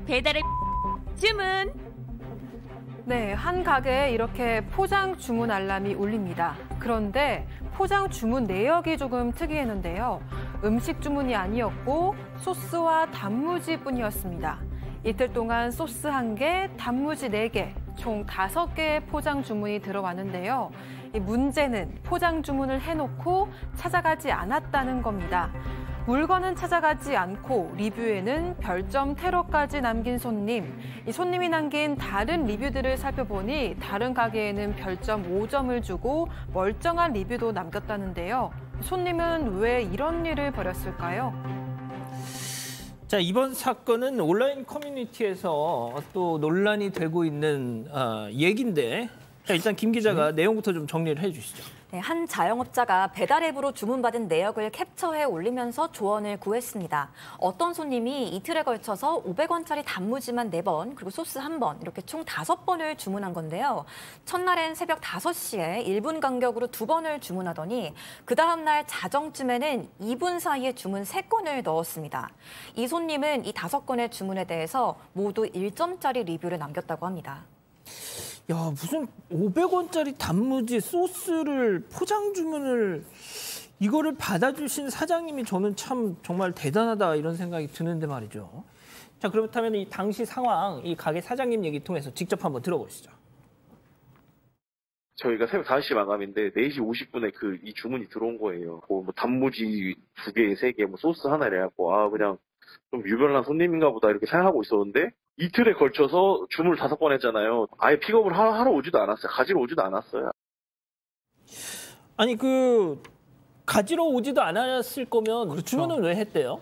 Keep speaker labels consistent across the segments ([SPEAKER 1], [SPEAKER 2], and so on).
[SPEAKER 1] 배달을 주문.
[SPEAKER 2] 네, 한 가게에 이렇게 포장 주문 알람이 울립니다. 그런데 포장 주문 내역이 조금 특이했는데요. 음식 주문이 아니었고 소스와 단무지뿐이었습니다. 이틀 동안 소스 1개, 단무지 4개, 총 5개의 포장 주문이 들어왔는데요. 이 문제는 포장 주문을 해놓고 찾아가지 않았다는 겁니다. 물건은 찾아가지 않고 리뷰에는 별점 테러까지 남긴 손님. 이 손님이 남긴 다른 리뷰들을 살펴보니 다른 가게에는 별점 5점을 주고 멀쩡한 리뷰도 남겼다는데요. 손님은 왜 이런 일을 벌였을까요?
[SPEAKER 3] 자, 이번 사건은 온라인 커뮤니티에서 또 논란이 되고 있는 얘기인데, 자, 일단 김 기자가 내용부터 좀 정리를 해주시죠.
[SPEAKER 4] 네, 한 자영업자가 배달 앱으로 주문받은 내역을 캡처해 올리면서 조언을 구했습니다. 어떤 손님이 이틀에 걸쳐서 500원짜리 단무지만 4번, 그리고 소스 1번, 이렇게 총 5번을 주문한 건데요. 첫날엔 새벽 5시에 1분 간격으로 2번을 주문하더니 그 다음 날 자정쯤에는 2분 사이에 주문 3건을 넣었습니다. 이 손님은 이 5건의 주문에 대해서 모두 1점짜리 리뷰를 남겼다고 합니다.
[SPEAKER 3] 야, 무슨 500원짜리 단무지 소스를 포장 주문을 이거를 받아주신 사장님이 저는 참 정말 대단하다 이런 생각이 드는데 말이죠. 자, 그렇다면 이 당시 상황, 이 가게 사장님 얘기 통해서 직접 한번 들어보시죠.
[SPEAKER 5] 저희가 새벽 5시 마감인데 4시 50분에 이 주문이 들어온 거예요. 뭐 단무지 2개, 3개, 뭐 소스 하나 이래갖고 그냥 좀 유별난 손님인가 보다 이렇게 생각하고 있었는데 이틀에 걸쳐서 주문을 5번 했잖아요. 아예 픽업을 하러 오지도 않았어요. 가지러 오지도 않았어요.
[SPEAKER 3] 아니 가지러 오지도 않았을 거면 그렇죠. 주문은 왜 했대요?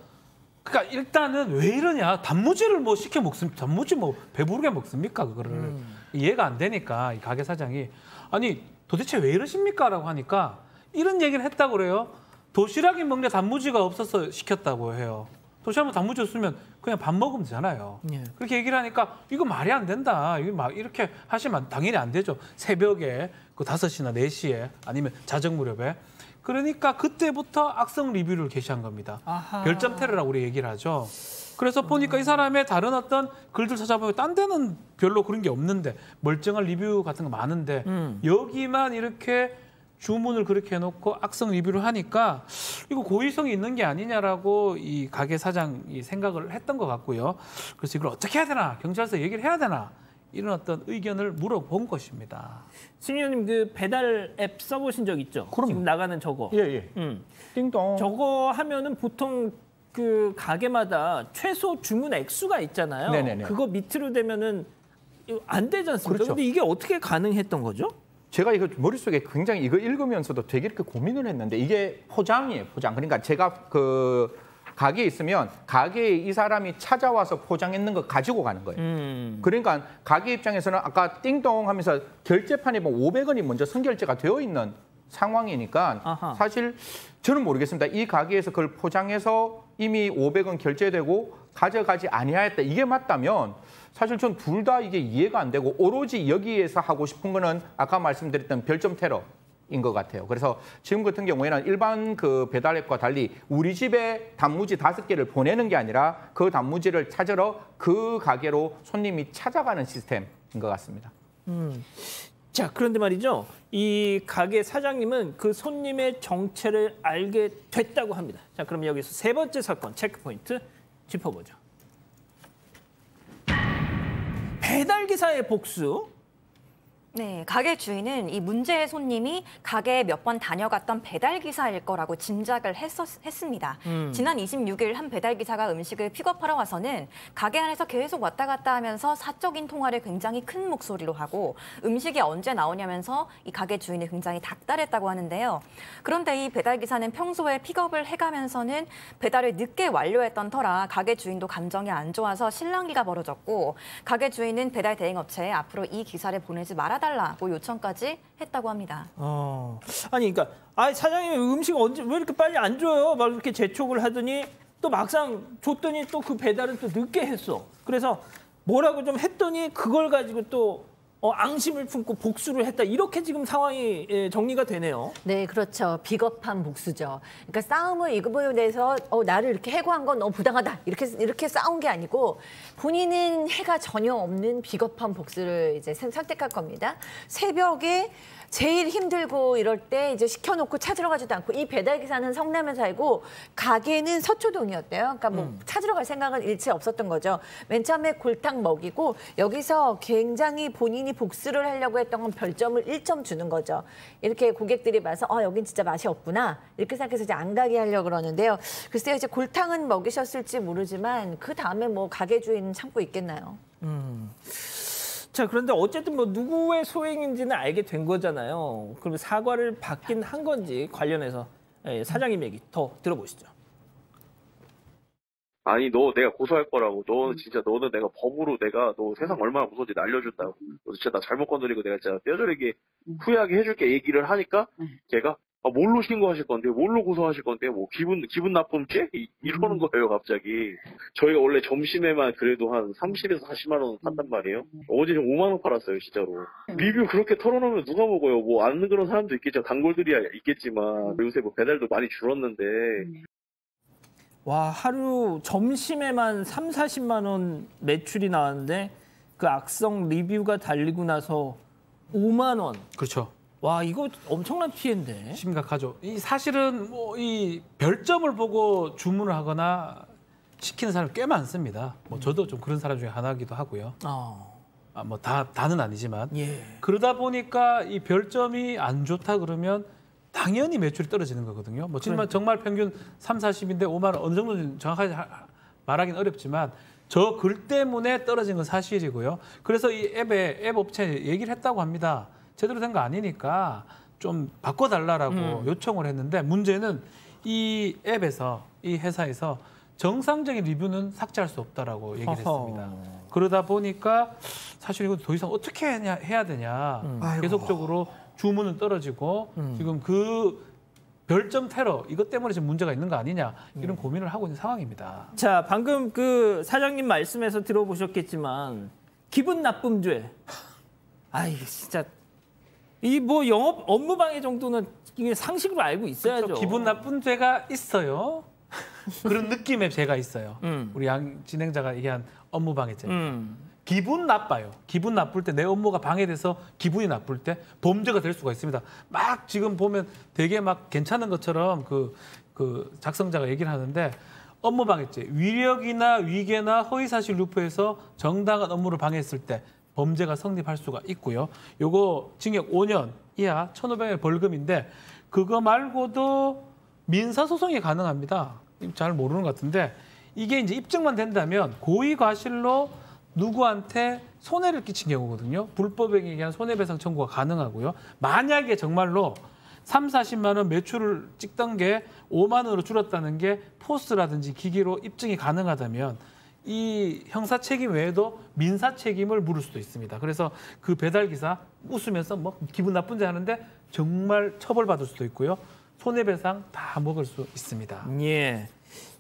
[SPEAKER 6] 그러니까 일단은 왜 이러냐. 단무지를 뭐 시켜 먹습니까? 단무지 뭐 배부르게 먹습니까? 그거를. 이해가 안 되니까 이 가게 사장이 아니 도대체 왜 이러십니까? 라고 하니까 이런 얘기를 했다고 그래요. 도시락이 먹는 단무지가 없어서 시켰다고 해요. 도시락에 단무지 없으면 그냥 밥 먹으면 되잖아요. 예. 그렇게 얘기를 하니까 이거 말이 안 된다. 이거 막 이렇게 하시면 당연히 안 되죠. 새벽에 5시나 4시에 아니면 자정 무렵에. 그러니까 그때부터 악성 리뷰를 게시한 겁니다. 아하. 별점 테러라고 우리 얘기를 하죠. 그래서 보니까 이 사람의 다른 어떤 글들 찾아보면 딴 데는 별로 그런 게 없는데 멀쩡한 리뷰 같은 거 많은데 여기만 이렇게 주문을 그렇게 해놓고 악성 리뷰를 하니까 이거 고의성이 있는 게 아니냐라고 이 가게 사장이 생각을 했던 것 같고요. 그래서 이걸 어떻게 해야 되나, 경찰서 얘기를 해야 되나 이런 어떤 의견을 물어본 것입니다.
[SPEAKER 3] 심 의원님 배달 앱 써보신 적 있죠? 그럼. 지금 나가는 저거.
[SPEAKER 7] 예. 띵동.
[SPEAKER 3] 저거 하면은 보통 가게마다 최소 주문 액수가 있잖아요.
[SPEAKER 7] 네네네.
[SPEAKER 3] 그거 밑으로 되면은 안 되지 않습니까?
[SPEAKER 7] 그렇죠.
[SPEAKER 3] 근데 이게 어떻게 가능했던 거죠?
[SPEAKER 7] 제가 이거 머릿속에 굉장히 이거 읽으면서도 되게 이렇게 고민을 했는데 이게 포장이에요, 포장. 그러니까 제가 가게에 있으면 가게에 이 사람이 찾아와서 포장했는 거 가지고 가는 거예요. 그러니까 가게 입장에서는 아까 띵동 하면서 결제판에 보면 500원이 먼저 선결제가 되어 있는 상황이니까 아하. 사실 저는 모르겠습니다. 이 가게에서 그걸 포장해서 이미 500원 결제되고 가져가지 아니하였다. 이게 맞다면 사실 전 둘 다 이게 이해가 안 되고 오로지 여기에서 하고 싶은 거는 아까 말씀드렸던 별점 테러인 것 같아요. 그래서 지금 같은 경우에는 일반 배달앱과 달리 우리 집에 단무지 5개를 보내는 게 아니라 그 단무지를 찾으러 그 가게로 손님이 찾아가는 시스템인 것 같습니다.
[SPEAKER 3] 자, 그런데 말이죠. 이 가게 사장님은 그 손님의 정체를 알게 됐다고 합니다. 자, 그럼 여기서 3번째 사건 체크포인트 짚어보죠. 배달기사의 복수.
[SPEAKER 4] 네, 가게 주인은 이 문제의 손님이 가게에 몇 번 다녀갔던 배달기사일 거라고 짐작을 했습니다. 지난 26일 한 배달기사가 음식을 픽업하러 와서는 가게 안에서 계속 왔다 갔다 하면서 사적인 통화를 굉장히 큰 목소리로 하고 음식이 언제 나오냐면서 이 가게 주인이 굉장히 닥달했다고 하는데요. 그런데 이 배달기사는 평소에 픽업을 해가면서는 배달을 늦게 완료했던 터라 가게 주인도 감정이 안 좋아서 실랑이가 벌어졌고 가게 주인은 배달 대행업체에 앞으로 이 기사를 보내지 말아달라고 요청까지 했다고 합니다.
[SPEAKER 3] 아니 그러니까 사장님 음식 언제 왜 이렇게 빨리 안 줘요? 막 이렇게 재촉을 하더니 또 막상 줬더니 또 그 배달은 또 늦게 했어. 그래서 뭐라고 좀 했더니 그걸 가지고 또 앙심을 품고 복수를 했다. 이렇게 지금 상황이 정리가 되네요.
[SPEAKER 8] 네, 그렇죠. 비겁한 복수죠. 그러니까 싸움을 이거에 대해서 나를 이렇게 해고한 건 너무 부당하다. 이렇게 싸운 게 아니고 본인은 해가 전혀 없는 비겁한 복수를 이제 선택할 겁니다. 새벽에 제일 힘들고 이럴 때 이제 시켜놓고 찾으러 가지도 않고 이 배달기사는 성남에 살고 가게는 서초동이었대요. 그러니까 뭐 찾으러 갈 생각은 일체 없었던 거죠. 맨 처음에 골탕 먹이고 여기서 굉장히 본인이 복수를 하려고 했던 건 별점을 1점 주는 거죠. 이렇게 고객들이 봐서 여긴 진짜 맛이 없구나 이렇게 생각해서 이제 안 가게 하려고 그러는데요. 글쎄요, 이제 골탕은 먹이셨을지 모르지만 그 다음에 뭐 가게 주인은 참고 있겠나요?
[SPEAKER 3] 자, 그런데 어쨌든 뭐 누구의 소행인지는 알게 된 거잖아요. 그럼 사과를 받긴 한 건지 관련해서 사장님 얘기 더 들어보시죠.
[SPEAKER 5] 아니 너 내가 고소할 거라고. 너는 진짜 너는 내가 법으로 내가 너 세상 얼마나 무서운지 날려준다고. 너 진짜 나 잘못 건드리고 내가 진짜 뼈저리게 후회하게 해줄게 얘기를 하니까 걔가 뭘로 신고하실 건데, 뭘로 고소하실 건데, 뭐 기분 나쁨죄? 이러는 거예요 갑자기. 저희가 원래 점심에만 그래도 한 30에서 40만 원 판단 말이에요. 어제 5만 원 팔았어요 진짜로. 리뷰 그렇게 털어놓으면 누가 먹어요? 뭐 안 그런 사람도 있겠죠. 단골들이야 있겠지만 요새 뭐 배달도 많이 줄었는데.
[SPEAKER 3] 와, 하루 점심에만 3, 40만 원 매출이 나왔는데 그 악성 리뷰가 달리고 나서 5만 원.
[SPEAKER 6] 그렇죠.
[SPEAKER 3] 와, 이거 엄청난 피해인데.
[SPEAKER 6] 심각하죠. 이 사실은 뭐 이 별점을 보고 주문을 하거나 시키는 사람이 꽤 많습니다. 뭐 저도 좀 그런 사람 중에 하나이기도 하고요. 뭐 다는 아니지만.
[SPEAKER 3] 예.
[SPEAKER 6] 그러다 보니까 이 별점이 안 좋다 그러면 당연히 매출이 떨어지는 거거든요. 뭐 정말 평균 3, 40인데 5만 원 어느 정도는 정확하게 말하기는 어렵지만 저 글 때문에 떨어진 건 사실이고요. 그래서 이 앱 업체에 얘기를 했다고 합니다. 제대로 된 거 아니니까 좀 바꿔달라고 요청을 했는데 문제는 이 앱에서 이 회사에서 정상적인 리뷰는 삭제할 수 없다라고 얘기를 했습니다. 그러다 보니까 사실 이거 더 이상 어떻게 해야 되냐. 계속적으로 주문은 떨어지고 지금 그 별점 테러 이것 때문에 지금 문제가 있는 거 아니냐 이런 고민을 하고 있는 상황입니다.
[SPEAKER 3] 자, 방금 그 사장님 말씀에서 들어보셨겠지만 기분 나쁨죄. 아이 진짜 이 뭐 영업 업무 방해 정도는 이게 상식으로 알고 있어야죠.
[SPEAKER 6] 그렇죠. 기분 나쁜 죄가 있어요. 그런 느낌의 죄가 있어요. 우리 양 진행자가 얘기한 업무 방해죄. 기분 나빠요. 기분 나쁠 때 내 업무가 방해돼서 기분이 나쁠 때 범죄가 될 수가 있습니다. 막 지금 보면 되게 막 괜찮은 것처럼 그 작성자가 얘기를 하는데 업무 방해죄, 위력이나 위계나 허위사실 유포해서 정당한 업무를 방해했을 때 범죄가 성립할 수가 있고요. 요거 징역 5년 이하 1,500원 벌금인데 그거 말고도 민사소송이 가능합니다. 잘 모르는 것 같은데 이게 이제 입증만 된다면 고의과실로 누구한테 손해를 끼친 경우거든요. 불법에 의한 손해배상 청구가 가능하고요. 만약에 정말로 3, 40만 원 매출을 찍던 게 5만 원으로 줄었다는 게 포스라든지 기기로 입증이 가능하다면 이 형사 책임 외에도 민사 책임을 물을 수도 있습니다. 그래서 그 배달기사 웃으면서 뭐 기분 나쁜지 하는데 정말 처벌받을 수도 있고요. 손해배상 다 먹을 수 있습니다.
[SPEAKER 3] 예.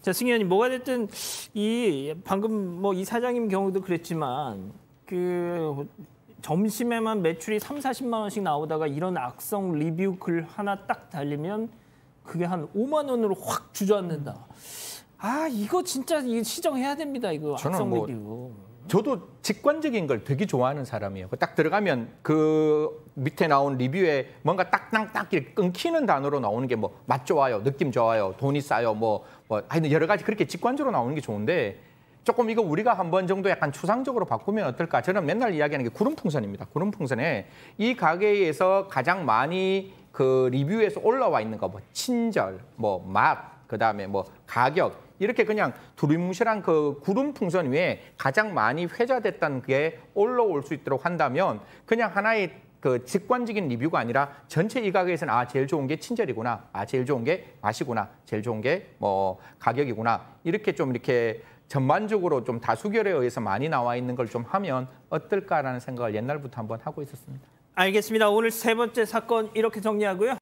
[SPEAKER 3] 자, 승희 의원님, 뭐가 됐든 이 방금 뭐 이 사장님 경우도 그랬지만 그 점심에만 매출이 3, 40만 원씩 나오다가 이런 악성 리뷰 글 하나 딱 달리면 그게 한 5만 원으로 확 주저앉는다. 아, 이거 진짜 시정해야 됩니다. 이거 악성 리뷰.
[SPEAKER 7] 저도 직관적인 걸 되게 좋아하는 사람이에요. 딱 들어가면 그 밑에 나온 리뷰에 뭔가 딱딱딱 이렇게 끊기는 단어로 나오는 게 뭐 맛 좋아요, 느낌 좋아요, 돈이 싸요, 뭐 하여튼 여러 가지 그렇게 직관적으로 나오는 게 좋은데 조금 이거 우리가 한 번 정도 약간 추상적으로 바꾸면 어떨까? 저는 맨날 이야기하는 게 구름풍선입니다. 구름풍선에 이 가게에서 가장 많이 그 리뷰에서 올라와 있는 거 뭐 친절, 뭐 맛, 그다음에 뭐 가격 이렇게 그냥 두리뭉실한 그 구름풍선 위에 가장 많이 회자됐다는 게 올라올 수 있도록 한다면 그냥 하나의 그 직관적인 리뷰가 아니라 전체 이 가게에서는 제일 좋은 게 친절이구나, 제일 좋은 게 맛이구나, 제일 좋은 게 뭐 가격이구나 이렇게 좀 이렇게 전반적으로 좀 다수결에 의해서 많이 나와 있는 걸 좀 하면 어떨까라는 생각을 옛날부터 한번 하고 있었습니다.
[SPEAKER 3] 알겠습니다. 오늘 세 번째 사건 이렇게 정리하고요.